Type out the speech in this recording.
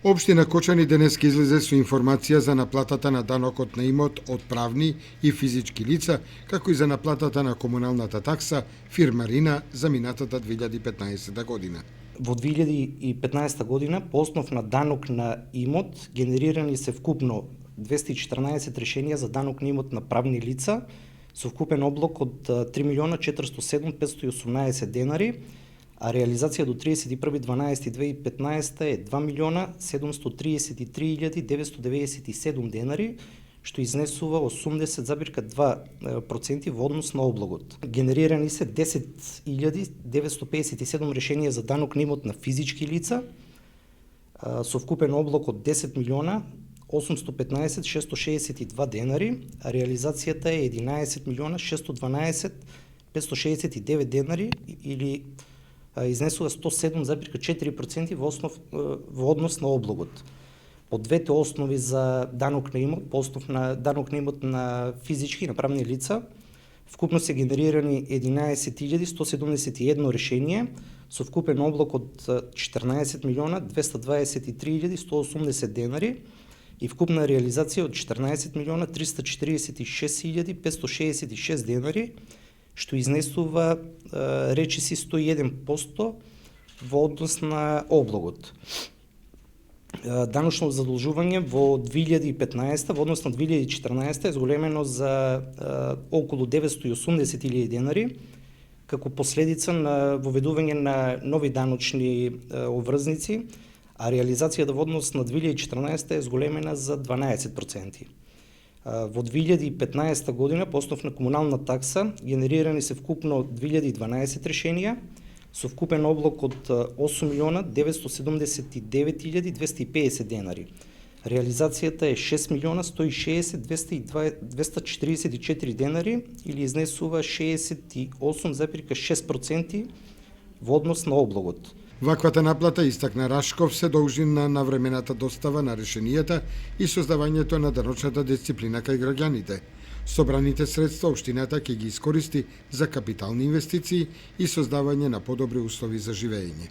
Општина Кочани денеска излезе со информација за наплатата на данокот на имот од правни и физички лица, како и за наплатата на комуналната такса фирмарина за минатата 2015 година. Во 2015 година по основ на данок на имот генерирани се вкупно 214 решенија за данок на имот на правни лица со вкупен облог од 3.407.518 денари, а реализација до 31.12.2015 е 2.733.997 денари, што изнесува 80,2% во однос на облогот. Генерирани се 10.957 решенија за данок на имот на физички лица со вкупен облог од 10.815.662 денари, а реализацијата е 11.612.569 денари или изнесува 107,4% во однос на облогот. По двете основи за данок на имот, по основ на данок на имот на физички и на правни лица, вкупно се генерирани 11.171 решение со вкупен облог од 14.223.180 денари и вкупна реализација од 14.346.566 денари, што изнесува речиси 101% во однос на облогот. Даночно задолжување во 2015 во однос на 2014 е зголемено за околу 980.000 денари, како последица на воведување на нови даночни обврзници, а реализацијата во однос на 2014 е зголемена за 12%. Во 2015 година по основ на комунална такса генерирани се вкупно 2012 решенија со вкупен облог од 8.979.250 денари. Реализацијата е 6.160.244 денари или изнесува 68,6% во однос на облогот. Ваквата наплата, истакна Рашков, се должи на навремената достава на решенијата и создавањето на даночната дисциплина кај граѓаните. Собраните средства општината ќе ги искористи за капитални инвестиции и создавање на подобри услови за живење.